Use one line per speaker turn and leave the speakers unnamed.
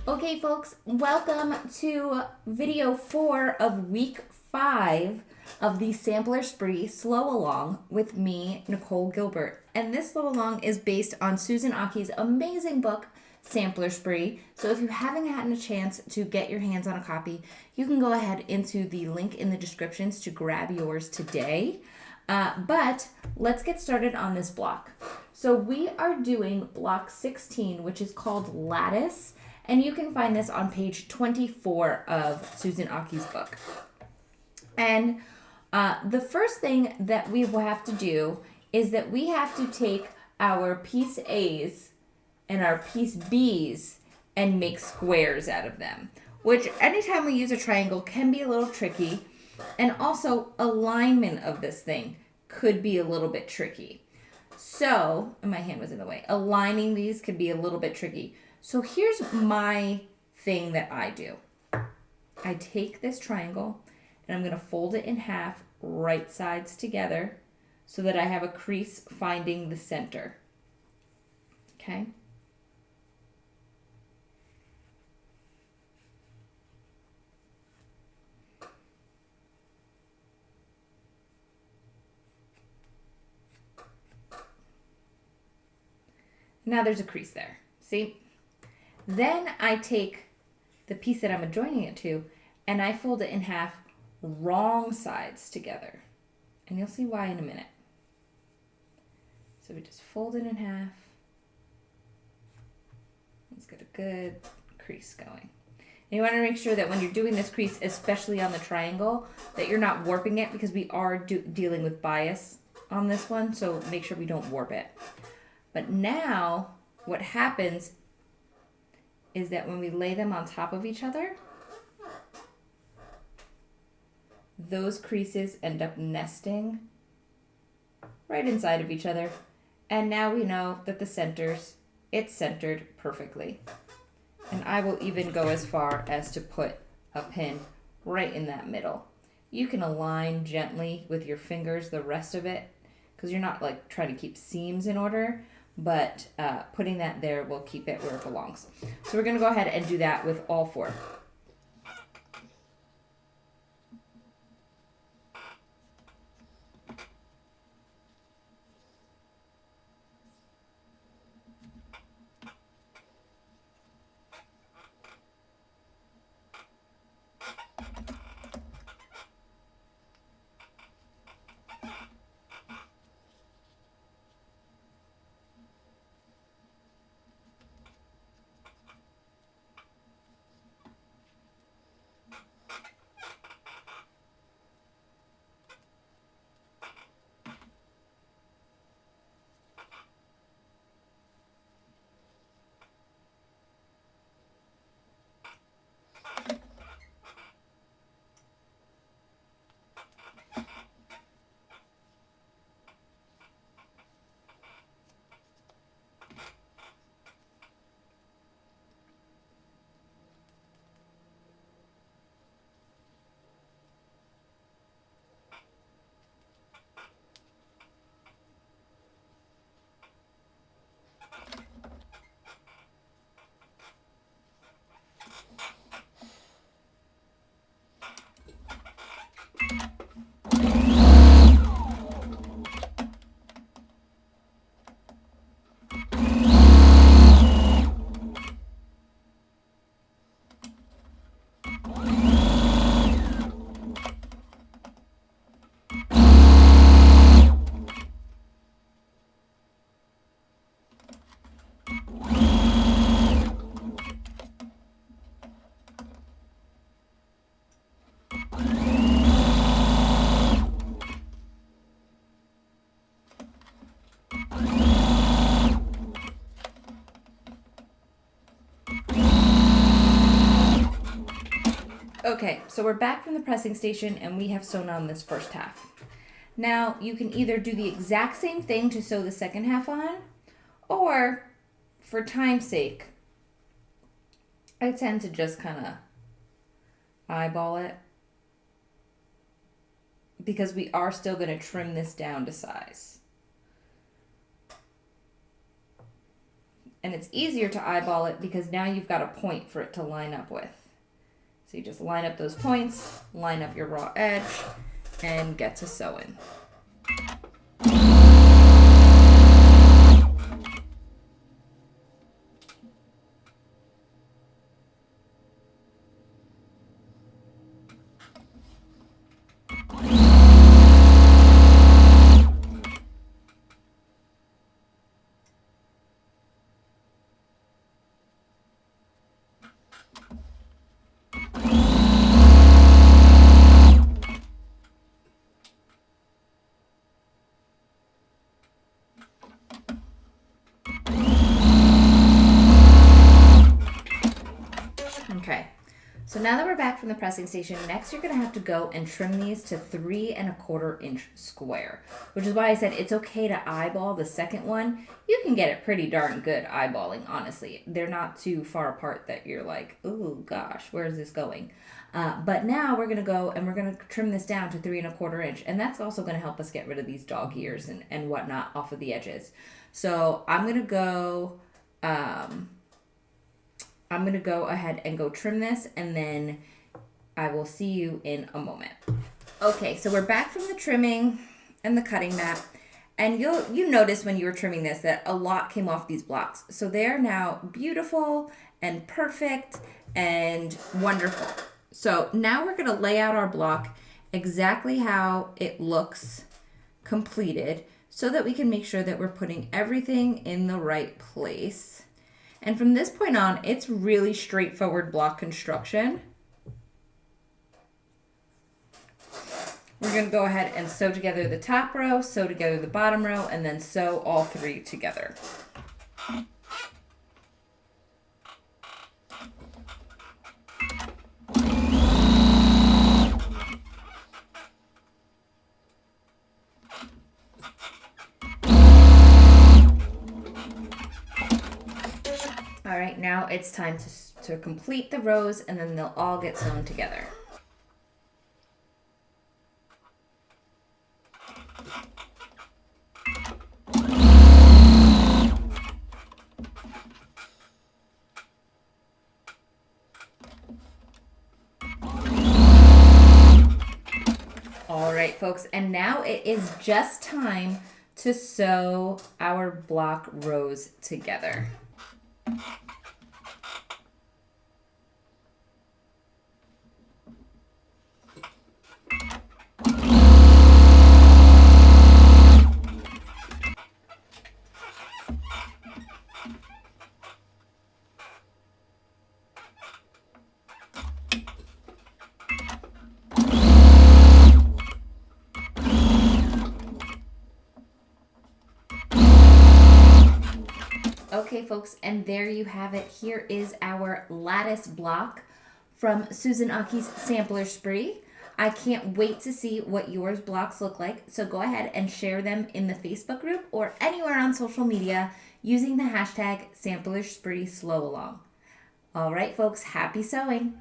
Okay folks, welcome to video 4 of week 5 of the Sampler Spree Slow Along with me, Nicole Gilbert. And this slow along is based on Susan Aki's amazing book, Sampler Spree. So if you haven't had a chance to get your hands on a copy, you can go ahead into the link in the descriptions to grab yours today. But let's get started on this block. So we are doing block 16, which is called Lattice. And you can find this on page 24 of Susan Aki's book. And the first thing that we will have to do is that we have to take our piece A's and our piece B's and make squares out of them, which anytime we use a triangle can be a little tricky. And also alignment of this thing could be a little bit tricky. So, and my hand was in the way, aligning these could be a little bit tricky. So here's my thing that I do. I take this triangle and I'm going to fold it in half, right sides together, so that I have a crease finding the center. Okay? Now there's a crease there. See? Then I take the piece that I'm adjoining it to and I fold it in half, wrong sides together. And you'll see why in a minute. So we just fold it in half. Let's get a good crease going. And you want to make sure that when you're doing this crease, especially on the triangle, that you're not warping it, because we are dealing with bias on this one. So make sure we don't warp it. But now what happens is that when we lay them on top of each other, those creases end up nesting right inside of each other. And now we know that it's centered perfectly. And I will even go as far as to put a pin right in that middle. You can align gently with your fingers the rest of it, because you're not like trying to keep seams in order. But putting that there will keep it where it belongs. So we're going to go ahead and do that with all 4. Okay, so we're back from the pressing station and we have sewn on this first half. Now you can either do the exact same thing to sew the second half on, or for time's sake, I tend to just kind of eyeball it because we are still going to trim this down to size. And it's easier to eyeball it because now you've got a point for it to line up with. So you just line up those points, line up your raw edge, and get to sewing. Okay, so now that we're back from the pressing station, next you're going to have to go and trim these to 3 1/4 inch square, which is why I said it's okay to eyeball the second one. You can get it pretty darn good eyeballing, honestly. They're not too far apart that you're like, oh gosh, where's this going? But now we're going to go and we're going to trim this down to 3 1/4 inch, and that's also going to help us get rid of these dog ears and whatnot off of the edges. So I'm going to go... I'm going to go ahead and go trim this, and then I will see you in a moment. Okay, so we're back from the trimming and the cutting mat, and you notice when you were trimming this that a lot came off these blocks. So they are now beautiful and perfect and wonderful. So now we're going to lay out our block exactly how it looks completed so that we can make sure that we're putting everything in the right place. And from this point on, it's really straightforward block construction. We're going to go ahead and sew together the top row, sew together the bottom row, and then sew all 3 together. All right, now it's time to complete the rows, and then they'll all get sewn together. All right, folks, and now it is just time to sew our block rows together. Okay, folks, and there you have it. Here is our lattice block from Susan Aki's Sampler Spree. I can't wait to see what yours blocks look like, so go ahead and share them in the Facebook group or anywhere on social media using the hashtag Sampler Spree Slow Along. All right, folks, happy sewing!